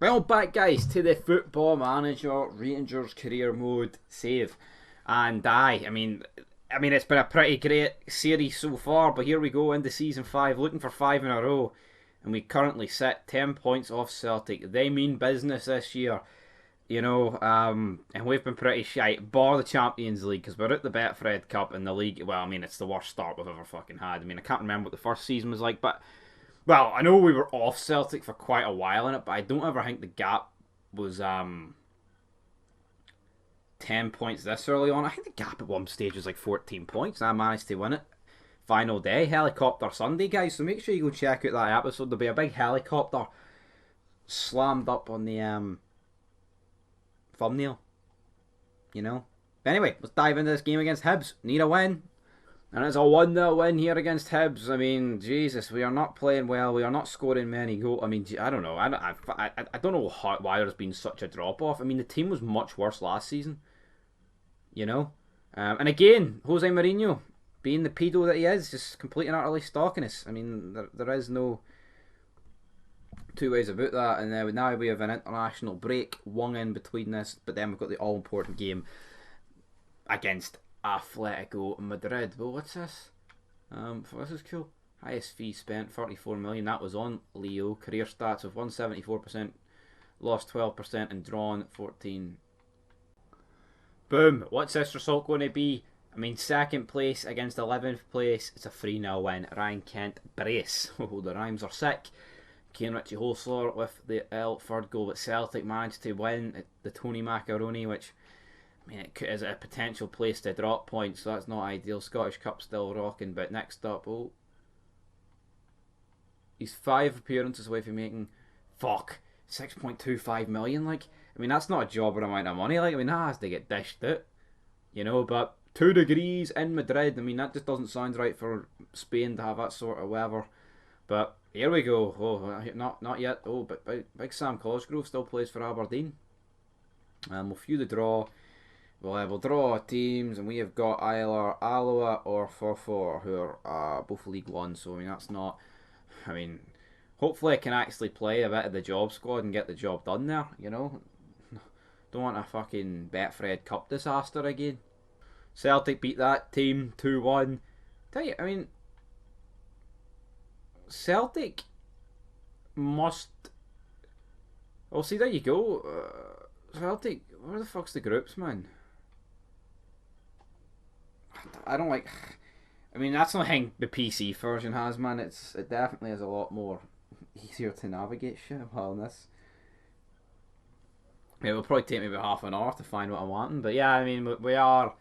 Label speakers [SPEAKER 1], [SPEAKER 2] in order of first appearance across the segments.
[SPEAKER 1] Well, back guys to the Football Manager Rangers career mode save, and I mean it's been a pretty great series so far. But here we go into season 5, looking for 5 in a row, and we currently sit 10 points off Celtic. They mean business this year, and we've been pretty shite. Bar the Champions League because we're at the Betfred Cup in the league. Well, I mean it's the worst start we've ever fucking had. I mean I can't remember what the first season was like, but well, I know we were off Celtic for quite a while in it, but I don't ever think the gap was 10 points this early on. I think the gap at one stage was like 14 points, and I managed to win it. Final day, Helicopter Sunday, guys, so make sure you go check out that episode. There'll be a big helicopter slammed up on the thumbnail, you know. But anyway, let's dive into this game against Hibs. Need a win. And it's a 1-0 win here against Hibs. I mean, Jesus, we are not playing well. We are not scoring many goals. I mean, I don't know. I don't know why there's been such a drop-off. I mean, the team was much worse last season. You know? And again, Jose Mourinho, being the pedo that he is, just completely and utterly stalking us. I mean, there is no two ways about that. And now we have an international break, one in between this. But then we've got the all-important game against Atletico Madrid. Well, what's this? This is cool. Highest fee spent, 34 million. That was on Leo. Career stats of 174%, lost 12%, and drawn 14. Boom. What's this result going to be? I mean, second place against 11th place. It's a 3-0 win. Ryan Kent brace. Oh, the rhymes are sick. Kane Richie Holsler with the third goal, but Celtic managed to win the Tony Macaroni, which, I mean, it is a potential place to drop points, so that's not ideal. Scottish Cup still rocking, but next up, he's 5 appearances away from making, 6.25 million. Like, I mean, that's not a jobber amount of money. Like, I mean, that has to get dished out, but 2 degrees in Madrid. I mean, that just doesn't sound right for Spain to have that sort of weather. But here we go. Oh, not yet. Oh, but big Sam Cosgrove still plays for Aberdeen. We'll view the draw. We'll draw teams, and we have got either Aloha or Forfor, who are both League One. So I mean, that's not. I mean, hopefully I can actually play a bit of the job squad and get the job done there. Don't want a fucking Betfred Cup disaster again. Celtic beat that team 2-1. Tell you, I mean, Celtic must. Oh, see, there you go. Celtic, where the fuck's the groups, man? I don't like. I mean, that's not thing the PC version has, man. It definitely is a lot more easier to navigate shit while this. It will probably take me about half an hour to find what I'm wanting, but yeah, I mean, we are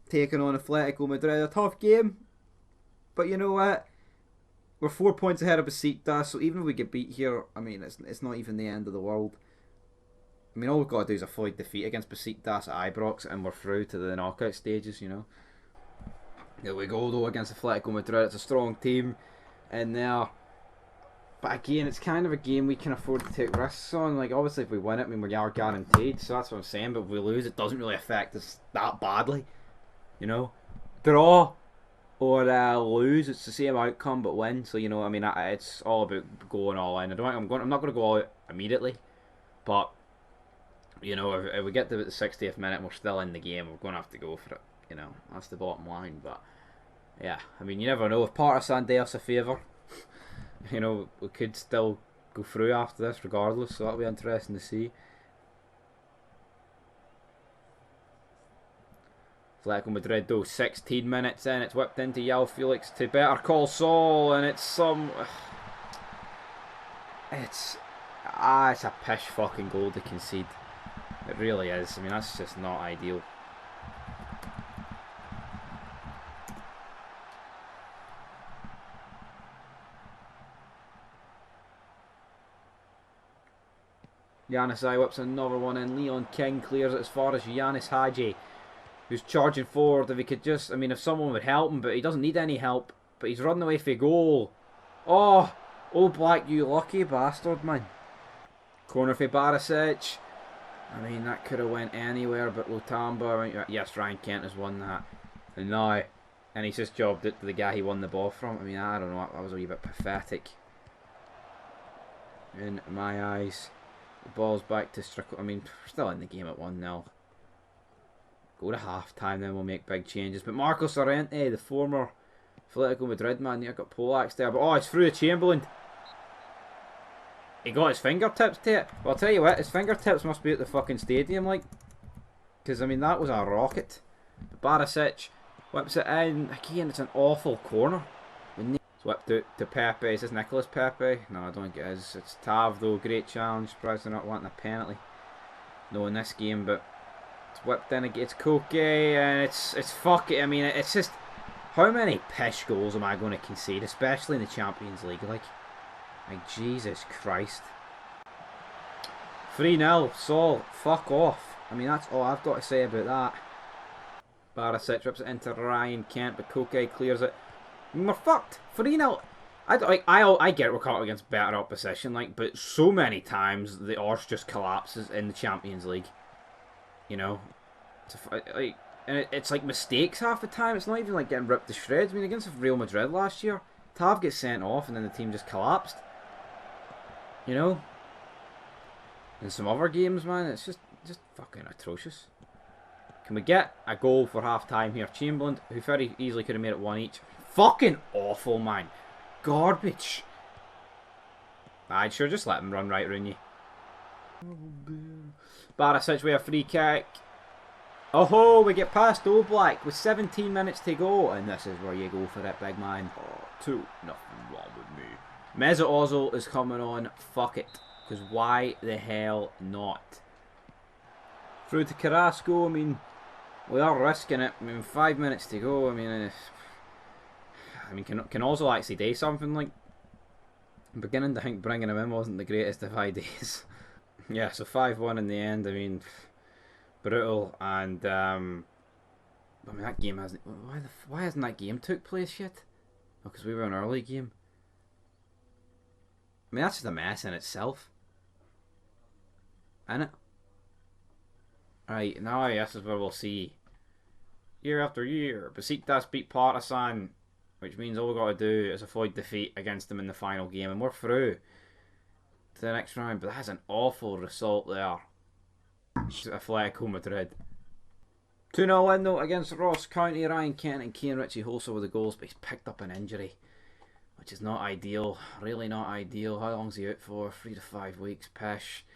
[SPEAKER 1] taking on Atletico Madrid, a tough game. But you know what? We're 4 points ahead of Besiktas, so even if we get beat here, I mean, it's not even the end of the world. I mean, all we've got to do is avoid defeat against Besiktas at Ibrox, and we're through to the knockout stages, There we go, though, against Atletico Madrid. It's a strong team in there. But again, it's kind of a game we can afford to take risks on. Like, obviously, if we win it, I mean, we are guaranteed, so that's what I'm saying. But if we lose, it doesn't really affect us that badly, Draw or lose, it's the same outcome, but win. So, I mean, it's all about going all in. I'm not going to go all out immediately, but if we get to the 60th minute and we're still in the game, we're going to have to go for it. That's the bottom line. But yeah, I mean, you never know. If Partisan do us a favour, we could still go through after this regardless, so that'll be interesting to see. Atletico Madrid, though, 16 minutes in, it's whipped into Yao Felix to Better Call Saul, and it's it's a pish fucking goal to concede. It really is. I mean, that's just not ideal. Yanis whips another one in. Leon King clears it as far as Yanis Hadji, who's charging forward. If he could just, I mean, if someone would help him, but he doesn't need any help. But he's running away for a goal. Oh, Black, you lucky bastard, man. Corner for Barisic. I mean, that could have went anywhere, but Lutamba, yes, Ryan Kent has won that. And now, and he's just jobbed it to the guy he won the ball from. I mean, I don't know, that was a wee bit pathetic in my eyes. balls back to Strickland. I mean, we're still in the game at 1-0. Go to half time, then we'll make big changes. But Marco Sorrente, the former Atletico Madrid man, yeah, got poleaxed there. But oh, it's through to Chamberlain. He got his fingertips to it. Well, I'll tell you what, his fingertips must be at the fucking stadium, like. Because, I mean, that was a rocket. Barisic whips it in. Again, it's an awful corner. It's whipped out to Pepe. Is this Nicolas Pepe? No, I don't think it is. It's Tav, though. Great challenge. Surprised they're not wanting a penalty. No, in this game, but it's whipped in again. It's Koke, and it's fuck it. I mean, it's just, how many pish goals am I going to concede, especially in the Champions League? Like Jesus Christ. 3-0. Sol, fuck off. I mean, that's all I've got to say about that. Barisic rips it into Ryan Kent, but Koke clears it. I mean, we're fucked. 3-0. I get we're caught against better opposition, like, but so many times the arse just collapses in the Champions League. You know, it's like mistakes half the time. It's not even like getting ripped to shreds. I mean, against Real Madrid last year, Tav gets sent off and then the team just collapsed. You know, in some other games, man, it's just fucking atrocious. Can we get a goal for half time here? Chamberlain, who very easily could have made it 1 each. Fucking awful, man. Garbage. I'd sure just let him run right round you. Barisic with a free kick. Oh ho, we get past Oblak with 17 minutes to go, and this is where you go for it, big man. Oh, 2, nothing wrong with me. Mesut Ozil is coming on. Fuck it. Because why the hell not? Through to Carrasco. I mean, we are risking it. I mean, 5 minutes to go. I mean, can Ozil actually do something? Like, I'm beginning to think bringing him in wasn't the greatest of ideas. Yeah, so 5-1 in the end. I mean, brutal. And I mean, that game hasn't. Why hasn't that game took place yet? Oh, because we were an early game. I mean, that's just a mess in itself, isn't it? Right, now this is where we'll see. Year after year, Besiktas beat Partizan, which means all we've got to do is avoid defeat against them in the final game, and we're through to the next round. But that's an awful result there. Atletico Madrid. 2-0 win though against Ross County. Ryan Kent and Kane Richie Holzer with the goals, but he's picked up an injury, which is not ideal. Really not ideal. How long's he out for? 3 to 5 weeks. Pish.